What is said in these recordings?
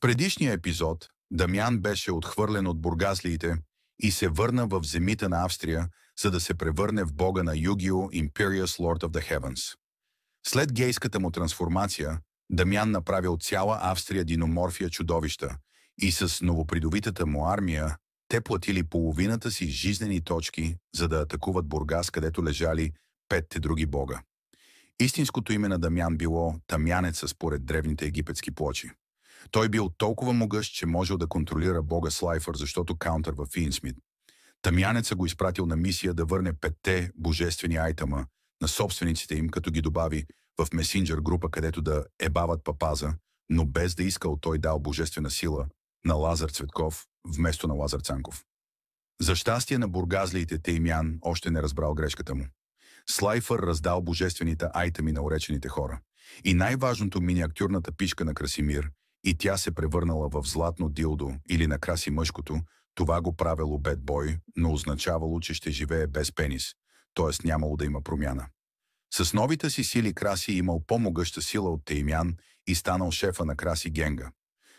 предишния епизод Дамян беше отхвърлен от бургазлиите и се върна в земите на Австрия, за да се превърне в бога на Югио Imperious Lord of the Heavens. След гейската му трансформация, Дамян направил цяла Австрия диноморфия чудовища и с новопридобитата му армия те платили половината си жизнени точки, за да атакуват Бургас, където лежали петте други бога. Истинското име на Дамян било Тамянеца според древните египетски плочи. Той бил толкова могъщ, че можел да контролира бога Слайфър, защото каунтър във Фиинсмит. Тамянеца го изпратил на мисия да върне петте божествени айтема на собствениците им, като ги добави в месенджер група, където да ебават папаза, но без да искал той дал божествена сила на Лазар Цветков вместо на Лазар Цанков. За щастие на бургазлиите Теймян още не разбрал грешката му. Слайфър раздал божествените айтеми на уречените хора. И най-важното миниатюрната пишка на Красимир, и тя се превърнала в златно дилдо или на Краси мъжкото, това го правило бед бой, но означавало, че ще живее без пенис, т.е. нямало да има промяна. С новите си сили Краси имал по-могъща сила от Теймян и станал шефа на Краси Генга.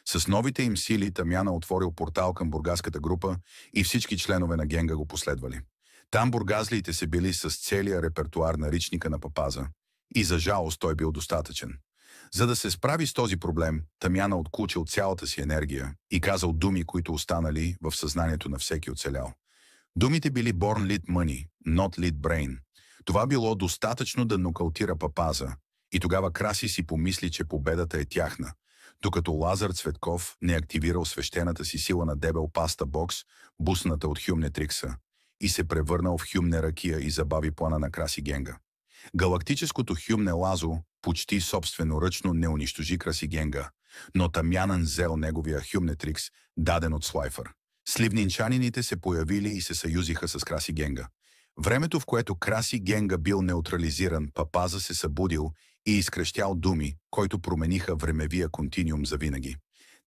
С новите им сили Тамяна отворил портал към бургаската група и всички членове на Генга го последвали. Там бургазлиите се били с целия репертуар на ричника на папаза и за жалост той бил достатъчен. За да се справи с този проблем, Тамяна отключил цялата си енергия и казал думи, които останали в съзнанието на всеки оцелял. Думите били Born Lead Money, Not Lead Brain. Това било достатъчно да нокаутира папаза и тогава Краси си помисли, че победата е тяхна, докато Лазар Цветков не активирал свещената си сила на дебел паста бокс, бусната от Хюмне Трикса, и се превърнал в Хюмне Ракия и забави плана на Краси Генга. Галактическото Хюмне Лазо почти собственоръчно не унищожи Краси Генга, но Тамянън взел неговия Хюмне Трикс, даден от Слайфър. Сливнинчанините се появили и се съюзиха с Краси Генга. Времето, в което Краси Генга бил неутрализиран, папаза се събудил и изкрещял думи, които промениха времевия континиум завинаги.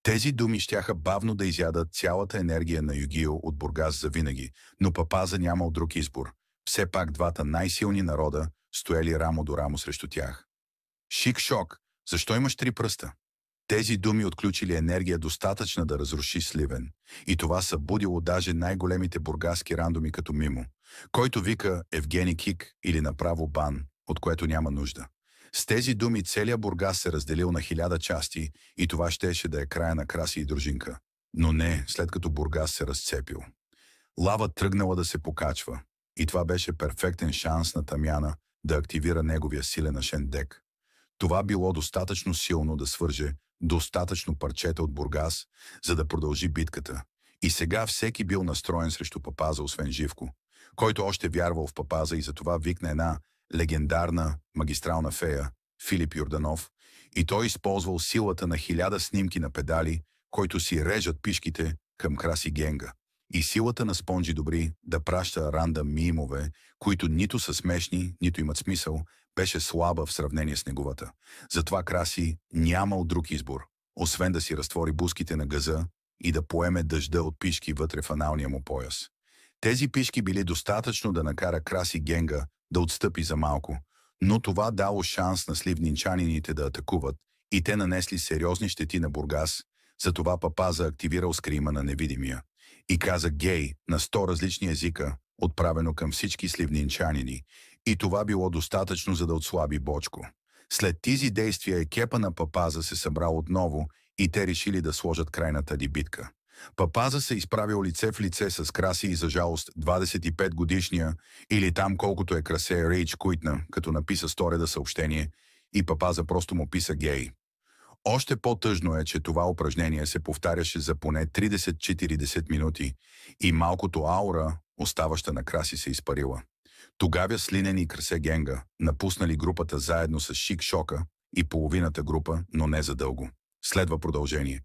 Тези думи щяха бавно да изядат цялата енергия на Югио от Бургас завинаги, но папаза нямал друг избор. Все пак двата най-силни народа стояли рамо до рамо срещу тях. Шик-шок, защо имаш три пръста? Тези думи отключили енергия достатъчна да разруши Сливен. И това събудило даже най-големите бургаски рандоми като Мимо, който вика Евгений Кик или направо бан, от което няма нужда. С тези думи целият Бургас се разделил на 1000 части и това щеше да е края на Краси и дружинка. Но не, след като Бургас се разцепил. Лава тръгнала да се покачва и това беше перфектен шанс на Тамяна да активира неговия силен Ашендек. Това било достатъчно силно да свърже достатъчно парчета от Бургас, за да продължи битката. И сега всеки бил настроен срещу папаза, освен Живко, който още вярвал в папаза и затова викна една легендарна магистрална фея, Филип Йорданов, и той използвал силата на 1000 снимки на педали, които си режат пишките към Краси Генга, и силата на Спонжи Добри да праща рандъм мимове, които нито са смешни, нито имат смисъл, беше слаба в сравнение с неговата. Затова Краси нямал друг избор, освен да си разтвори буските на газа и да поеме дъжда от пишки вътре в аналния му пояс. Тези пишки били достатъчно да накара Краси Генга да отстъпи за малко, но това дало шанс на сливнинчанините да атакуват и те нанесли сериозни щети на Бургас, затова папаза активирал скрима на невидимия и каза гей на 100 различни езика, отправено към всички сливнинчанини, и това било достатъчно за да отслаби Бочко. След тези действия екипа на папаза се събрал отново и те решили да сложат край на тази битка. Папаза се изправил лице в лице с Краси и за жалост 25 годишния или там колкото е красе Рейдж Куитна, като написа стореда съобщение и папаза просто му писа гей. Още по-тъжно е, че това упражнение се повтаряше за поне 30-40 минути и малкото аура, оставаща на Краси, се изпарила. Тогава Слинен и Красе Генга напуснали групата заедно с Шик Шока и половината група, но не задълго. Следва продължение.